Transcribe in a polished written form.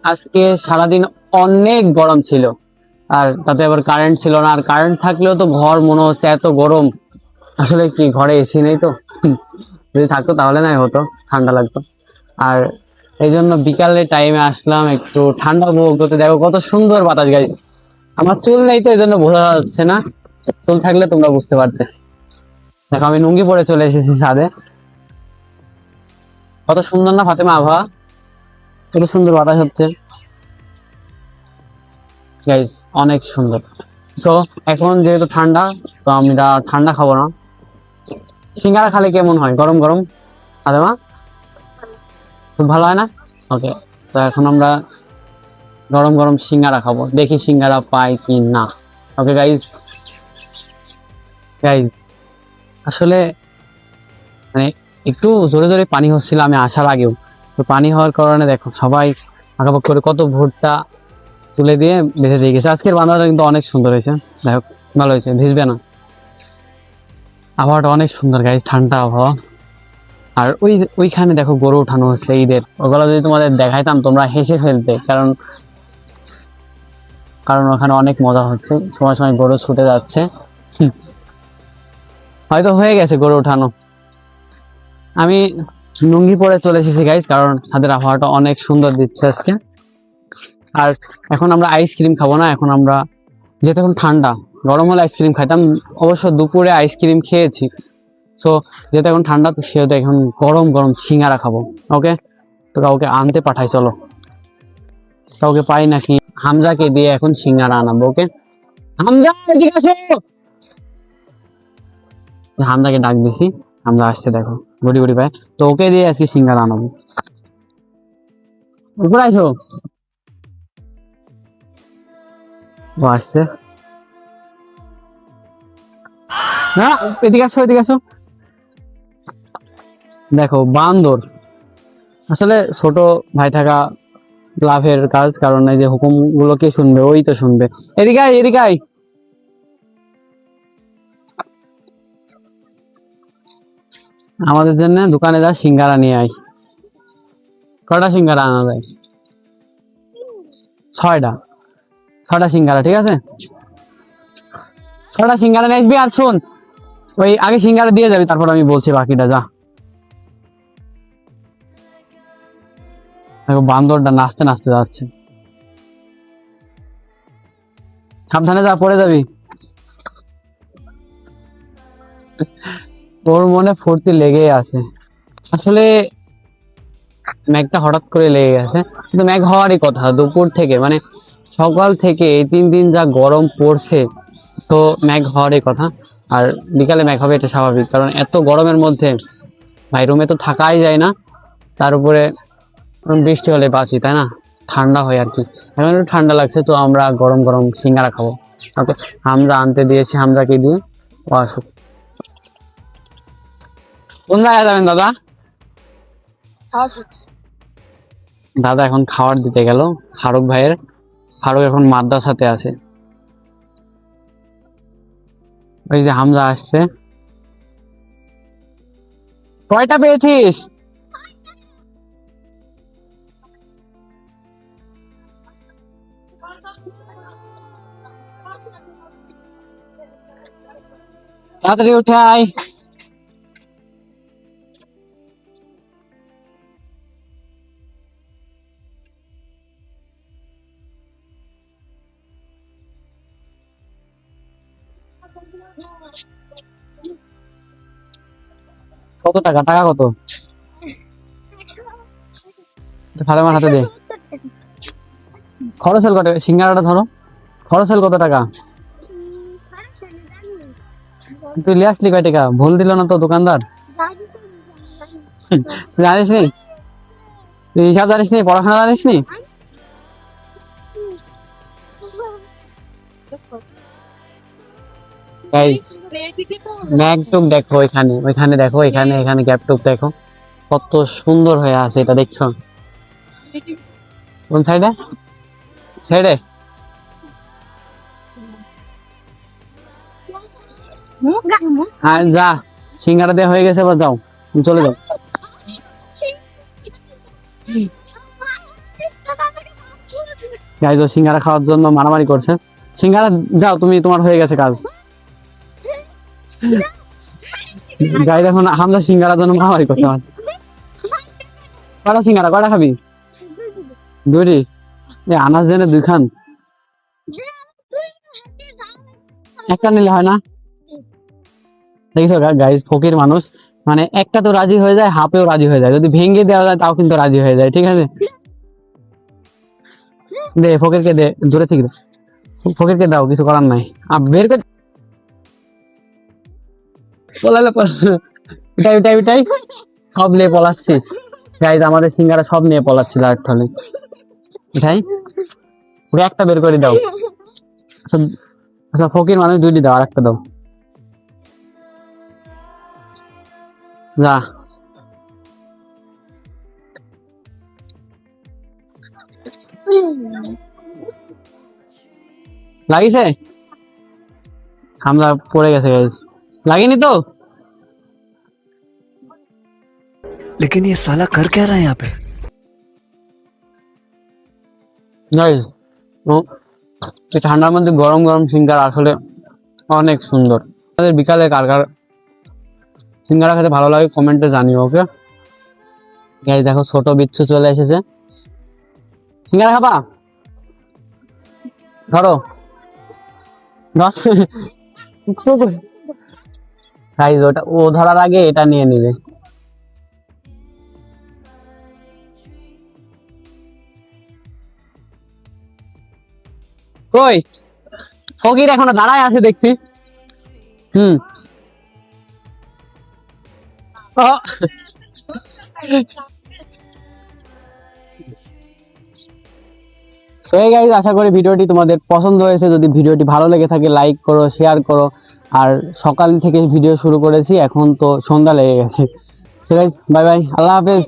আজকে সারাদিন অনেক গরম ছিল, আর তাতে আবার কারেন্ট ছিল না। আর কারেন্ট থাকলেও তো ঘর মনে হচ্ছে এত গরম। আসলে কি ঘরে এসি নেই তো। যদি থাকতো তাহলে না হতো, ঠান্ডা লাগতো। আর এই জন্য বিকালের টাইমে আসলাম একটু ঠান্ডা উপভোগ করতে। দেখো কত সুন্দর বাতাস গাইছে। আমার চুল নেই তো এই জন্য বোঝা যাচ্ছে না, চুল থাকলে তোমরা বুঝতে পারতে। দেখো আমি লুঙ্গি পরে চলে এসেছি ছাদে। কত সুন্দর না ফাতেমা আবহাওয়া, কত সুন্দর বাতাস হচ্ছে গাইজ, অনেক সুন্দর। সো এখন যেহেতু ঠান্ডা, তো আমরা ঠান্ডা খাবো না। সিঙ্গারা খালে কেমন হয় গরম গরম ফাতেমা? খুব ভালো হয় না? ওকে, তো এখন আমরা গরম গরম সিঙ্গারা খাবো, দেখি সিঙ্গারা পাই কি না। ওকে গাইজ, গাইজ আসলে মানে একটু জোরে জোরে পানি হচ্ছিল আমি আসার আগেও। তো পানি হওয়ার কারণে দেখো সবাই আঁকাবাক করে কত ভুট্টা তুলে দিয়ে বেঁধে দিয়ে গেছে। আজকের বান্ধাটা কিন্তু অনেক সুন্দর হয়েছে, দেখো ভালো হয়েছে, ভিজবে না। আবহাওয়াটা অনেক সুন্দর গাইজ, ঠান্ডা আবহাওয়া। আর ওইখানে দেখো গরু উঠানো হচ্ছে ঈদের, ওগুলো যদি তোমাদের দেখাইতাম তোমরা হেসে ফেলতে। কারণ কারণ ওখানে অনেক মজা হচ্ছে, সময় সময় গরু ছুটে যাচ্ছে। হুম, হয়তো হয়ে গেছে গরু উঠানো। আমি লুঙ্গি পরে চলে এসেছি গাইজ, কারণ তাদের আবহাওয়াটা অনেক সুন্দর দিচ্ছে আজকে। আর এখন আমরা আইসক্রিম খাবো না, এখন আমরা যেহেতু এখন ঠান্ডা, গরম হলে আইসক্রিম খাইতাম। অবশ্য দুপুরে আইসক্রিম খেয়েছি। সো যেহেতু এখন ঠান্ডা, তো সেহেতু এখন গরম গরম সিঙ্গারা খাবো। ওকে, তো কাউকে আনতে পাঠাই, চলো কাউকে পাই নাকি। হামজাকে দিয়ে এখন সিঙ্গারা আনাবো। ওকে হামজা, এদিকে আসো। হামজাকে ডাক দিছি, হামজা আসছে দেখো, গুড়ি গুড়ি পায়। তো ওকে দিয়ে আজকে সিঙ্গারা আনাবো। উপরে আসো। ও আসছে না, এদিকে আসো, এদিকে আসো। দেখো বান্দর, আসলে ছোট ভাই থাকা লাভের কাজ, কারণ এই যে হুকুম গুলো কে শুনবে, ওই তো শুনবে। এদিকে আয়, এদিকে আয়। আমাদের জন্য দোকানে যা সিঙ্গারা নিয়ে আয়। কটা সিঙ্গারা আনা যায়? 6টা, 6টা সিঙ্গারা, ঠিক আছে। 6টা সিঙ্গারা নিয়ে আসবি। আর শোন, ওই আগে সিঙ্গারা দিয়ে যাবি, তারপর আমি বলছি বাকিটা, যা। দেখো বান্দরটা নাচতে নাচতে যাচ্ছে, সাবধানে যা, পড়ে যাবি। ওর মনে ফুর্তি লেগেই আছে। আসলে মেঘটা হঠাৎ করে লেগে গেছে, কিন্তু মেঘ হওয়ারই কথা দুপুর থেকে, মানে সকাল থেকে এই 3 দিন যা গরম পড়ছে। তো মেঘ হওয়ারই কথা। আর বিকালে মেঘ হবে, এটা স্বাভাবিক, কারণ এত গরমের মধ্যে ভাই রুমে তো থাকাই যায় না। তার উপরে বৃষ্টি হলে বাঁচি, তাই না? ঠান্ডা হয় আর কি। এখন একটু ঠান্ডা লাগছে, তো আমরা গরম গরম সিঙ্গারা খাবো। ওকে, হামজা আনতে দিয়েছি, হামজাকে দিয়ে ও আসুক। কোন জায়গায় যাবেন দাদা? দাদা এখন খাবার দিতে গেল ফারুক ভাইয়ের। ফারুক এখন মাদ্রাসাতে আছে। ওই যে হামজা আসছে। কয়টা পেয়েছিস? তাড়াতাড়ি উঠে আয়। কত টাকা? টাকা কত? ফাতেমার হাতে দে। খরচ হল কত? সিঙ্গারাটা ধরো, খরচ হল কত টাকা? তুই লিয়ে আসলি কয় টাকা? ভুল দিল না তো দোকানদার? তুই জানিস নি? তুই হিসাব জানিস নি? পড়াশোনা জানিস নি? এই ম্যাগ টুক দেখো, এখানে ওইখানে দেখো, এখানে এখানে গ্যাপ টুক দেখো, কত সুন্দর হয়ে আছে। এটা দেখছো কোন সাইডে? সাইডে। আর যা, সিঙ্গারা দেওয়া হয়ে গেছে, এবার যাও, তুমি চলে যাও। গাইজ ও সিঙ্গারা খাওয়ার জন্য মারামারি করছে। সিঙ্গারা যাও তুমি, তোমার হয়ে গেছে কাজ। গাইজ এখন হামজা সিঙ্গারার জন্য মারামারি করছে আমার। কটা সিঙ্গারা, কটা খাবি? দুইটি? আনাজ জেনে দুই খান, একটা নিলে হয় না? দেখছো গাইজ, ফকির মানুষ, মানে একটা তো রাজি হয়ে যায়, হাফেও রাজি হয়ে যায়, যদি ভেঙে দেওয়া যায় তাও কিন্তু রাজি হয়ে যায়। ঠিক আছে, দে ফকিরকে দে, দূরে থেকে দে, ফকিরকে দাও, কিছু করার নাই। আর বের করে পলালে এটাই এটাই এটাই সব নিয়ে পলাচ্ছিস। গাইজ আমাদের সিঙ্গারা সব নিয়ে পলাচ্ছিল আর তাহলে এটাই ওকে একটা বের করে দাও। আচ্ছা আচ্ছা, ফকির মানুষ দুইটি দাও, আর একটা দাও, যা। লাগিছে? আমরা পড়ে গেছে গাইজ, লাগেনি তো? लेकिन ये साला कर क्या रहा है यहाँ पे? গাইজ ও এই ঠান্ডার মধ্যে গরম গরম সিঙ্গারা আসলে অনেক সুন্দর। আমাদের বিকালে কার কার সিঙ্গারা খেতে ভালো লাগে কমেন্টে জানিও। ওকে গাইজ দেখো ছোট বিচ্ছু চলে এসেছে। সিঙ্গারা খাবা? ধরো গাইজ, ওটা ও ধরার আগে এটা নিয়ে নিবে। কই ফকির এখনো দাঁড়ায় আছে দেখছি। হুম ও, তো এই গাইজ আশা করি ভিডিওটি তোমাদের পছন্দ হয়েছে। যদি ভিডিওটি ভালো লেগে থাকে লাইক করো, শেয়ার করো। আর সকাল থেকে ভিডিও শুরু করেছি, এখন তো সন্ধ্যা লেগে গেছে। ঠিক আছে, বাই বাই, আল্লাহ হাফেজ।